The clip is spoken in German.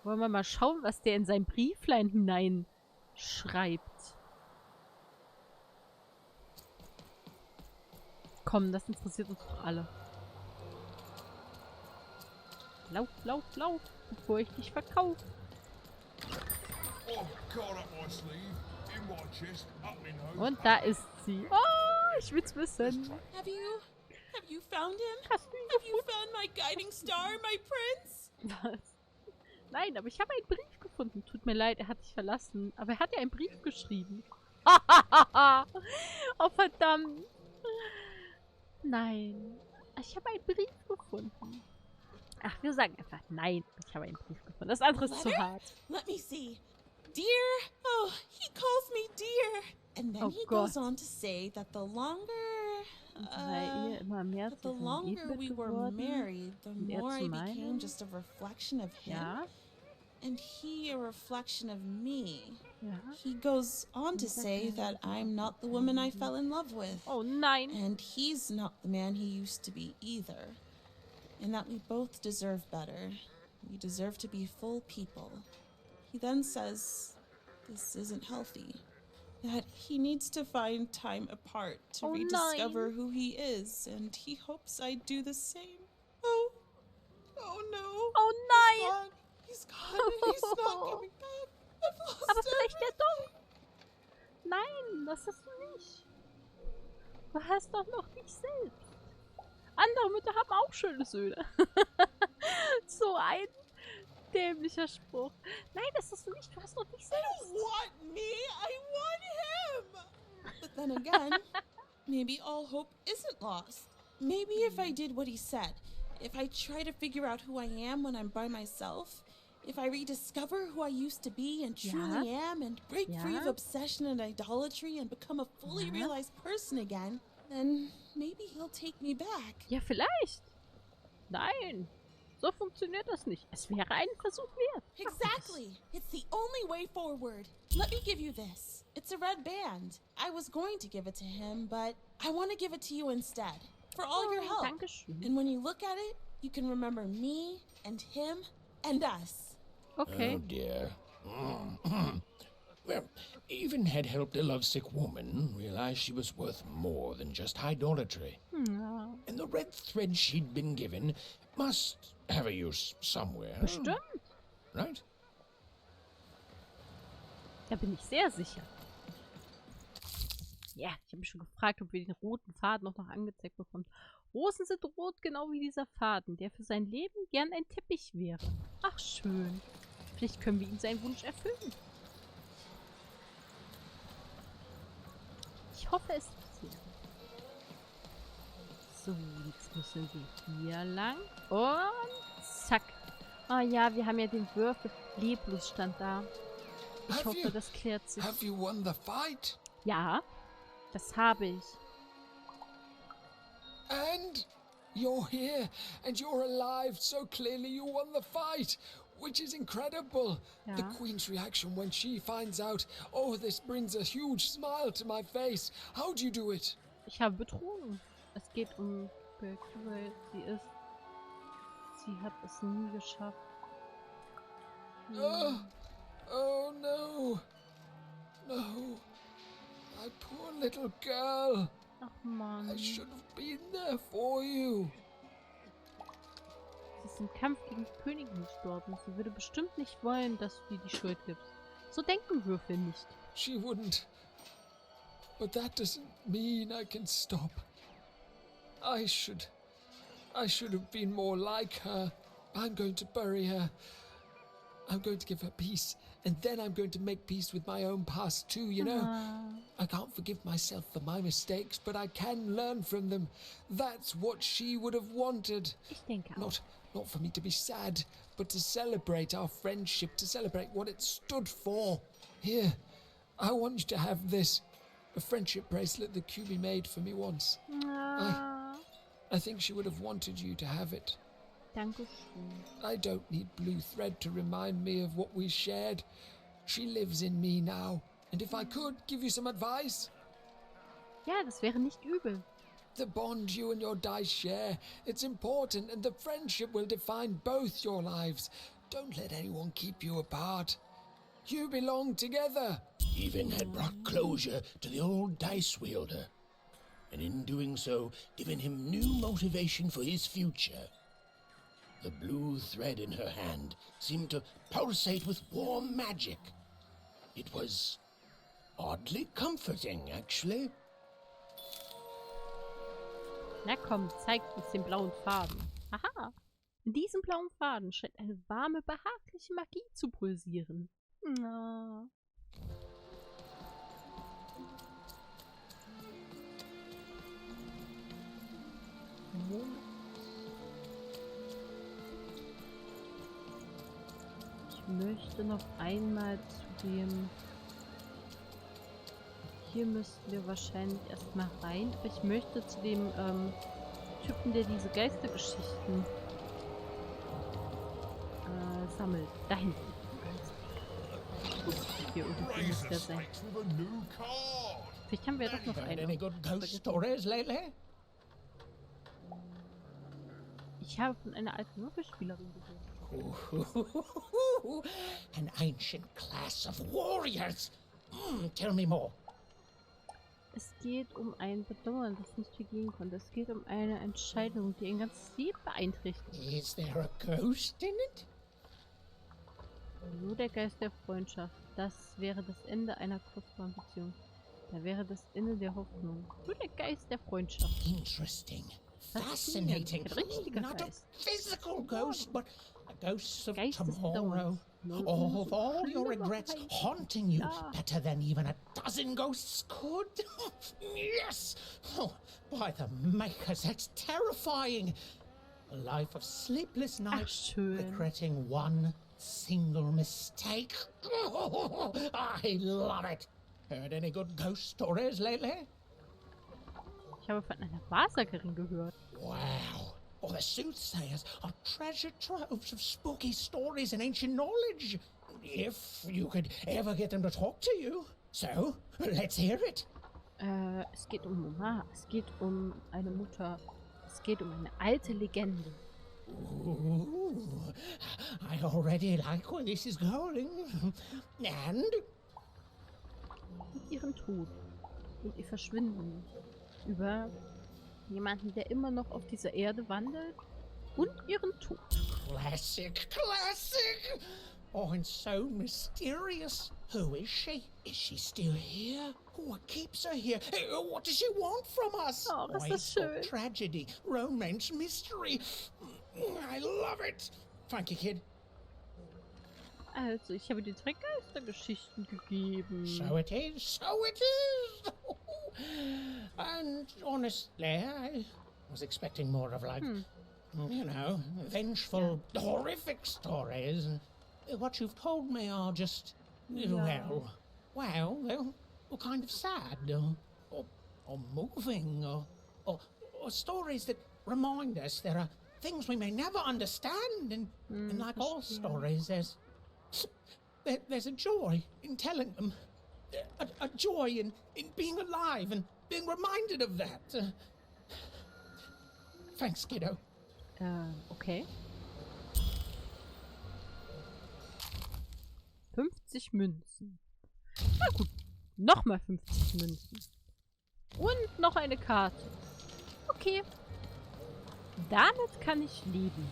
Wollen wir mal schauen, was der in sein Brieflein hineinschreibt. Komm, das interessiert uns doch alle. Lauf, lauf, lauf, bevor ich dich verkaufe. Und da ist sie. Oh, ich will's wissen. Have you found him? Hast du ihn Have you found my guiding star, my prince? Was? Nein, aber ich habe einen Brief gefunden. Tut mir leid, er hat dich verlassen. Aber er hat ja einen Brief geschrieben. Oh, verdammt. Nein. Ich habe einen Brief gefunden. Ach, wir sagen einfach nein. Ich habe einen Brief gefunden. Das andere ist zu hart. Let me see. Dear, oh, he calls me dear. And then he goes on to say that the longer we were married, the more I became just a reflection of him. Ja. And he a reflection of me. Ja. He goes on to say that I'm not the woman I fell in love with. Oh nein. And he's not the man he used to be either. And that we both deserve better. We deserve to be full people. He then says this isn't healthy. That he needs to find time apart to rediscover who he is. And he hopes I do the same. Oh no. Oh nein. He's gone. He's not coming back. I've lost Aber vielleicht ja doch. Nein, das hast du nicht. Du hast doch noch dich selbst. Andere Mütter haben auch schöne Söhne. So ein dämlicher Spruch. Nein, das hast du nicht. Du hast doch dich selbst. I don't want me. I want him. But then again, maybe all hope isn't lost. Maybe if I did what he said, if I try to figure out who I am when I'm by myself, if I rediscover who I used to be and truly am and break free of obsession and idolatry and become a fully realized person again, then maybe he'll take me back. Ja, vielleicht. Nein. So funktioniert das nicht. Es wäre ein Versuch wert. Exactly. It's the only way forward. Let me give you this. It's a red band. I was going to give it to him, but I want to give it to you instead. For all your help. Dankeschön. And when you look at it, you can remember me and him and us. Okay. Oh dear. Well, even had helped a lovesick woman realize she was worth more than just idolatry. Ja. And the red thread she'd been given must have a use somewhere. Bestimmt. Right? Da bin ich sehr sicher. Ja, ich habe mich schon gefragt, ob wir den roten Faden noch angezeigt bekommen. Rosen sind rot, genau wie dieser Faden, der für sein Leben gern ein Teppich wäre. Ach, schön. Vielleicht können wir ihm seinen Wunsch erfüllen. Ich hoffe, es passiert. So, jetzt müssen wir hier lang. Und zack. Oh ja, wir haben ja den Würfel. Leblos stand da. Ich hoffe, das klärt sich. Have you won the fight? Ja, das habe ich. And you're here, and you're alive, so clearly you won the fight, which is incredible. Ja. The Queen's reaction when she finds out, oh, this brings a huge smile to my face. How'd you do it? Ich habe betrogen. Es geht um weil sie hat es nie geschafft. Oh no. No. My poor little girl. Ach Mann. I should have been there for you. Sie ist im Kampf gegen die Königin gestorben. Sie würde bestimmt nicht wollen, dass du ihr die Schuld gibst. So denken Würfel nicht. She wouldn't. But that doesn't mean I can stop. I should have been more like her. I'm going to bury her. I'm going to give her peace. And then I'm going to make peace with my own past too, you know? I can't forgive myself for my mistakes, but I can learn from them. That's what she would have wanted. Ich denke auch. Not for me to be sad, but to celebrate our friendship, to celebrate what it stood for. Here, I want you to have this. A friendship bracelet that QB made for me once. I think she would have wanted you to have it. Dankeschön. I don't need blue thread to remind me of what we shared. She lives in me now. And if I could give you some advice. Ja, das wäre nicht übel. The bond you and your dice share, it's important, and the friendship will define both your lives. Don't let anyone keep you apart. You belong together. Even had brought closure to the old dice wielder, and in doing so, given him new motivation for his future. The blue thread in her hand seemed to pulsate with warm magic. It was oddly comforting, actually. Na komm, zeigt uns den blauen Faden. Aha! In diesem blauen Faden scheint eine warme, behagliche Magie zu pulsieren. Na. Ich möchte noch einmal zu dem... Hier müssten wir wahrscheinlich erstmal rein. Aber ich möchte zu dem Typen, der diese Geistergeschichten sammelt. Da hinten. Hier irgendwie muss der sein. Vielleicht haben wir doch noch Heard any eine. good ghost stories lately? Ich habe von einer alten Würfelspielerin gehört. An ancient class of warriors. Tell me more. Es geht um ein Bedauern, das nicht vergehen konnte. Es geht um eine Entscheidung, die ein ganzes Leben beeinträchtigt. Is there a ghost in it? Nur der Geist der Freundschaft. Das wäre das Ende einer kostbaren Beziehung. Da wäre das Ende der Hoffnung. Nur der Geist der Freundschaft. Interesting. Fascinating. Ein richtiger Not a Geist. physical ghost, but a ghost of Geist des tomorrow. Bedauerns. Of all your regrets haunting you Ja. better than even a dozen ghosts could. Yes! Oh, by the makers, that's terrifying. A life of sleepless Ach, nights, schön. regretting one single mistake. I love it. Heard any good ghost stories lately? Ich habe von einer Wahrsagerin gehört. Wow. Oh, the soothsayers are treasure troves of spooky stories and ancient knowledge. If you could ever get them to talk to you. So, let's hear it. Es geht um Mama. Es geht um eine Mutter. Es geht um eine alte Legende. Ooh, I already like where this is going. And? Und ihren Tod. Und ihr Verschwinden. Über jemanden, der immer noch auf dieser Erde wandelt. Und ihren Tod. Classic, classic. Oh, and so mysterious. Who is she? Is she still here? What keeps her here? What does she want from us? Oh, das ist it's got schön. tragedy, romance, mystery. I love it. Thank you, kid. Also, ich habe dir 3 Geistergeschichten gegeben. So it is. So it is. And honestly, I was expecting more of like, you know, vengeful, horrific stories. What you've told me are just, well, they're kind of sad, or moving, or stories that remind us there are things we may never understand, and like all stories, there's a joy in telling them, a joy in being alive and being reminded of that. Thanks, kiddo. Okay. 50 Münzen. Na gut. Nochmal 50 Münzen. Und noch eine Karte. Okay. Damit kann ich leben.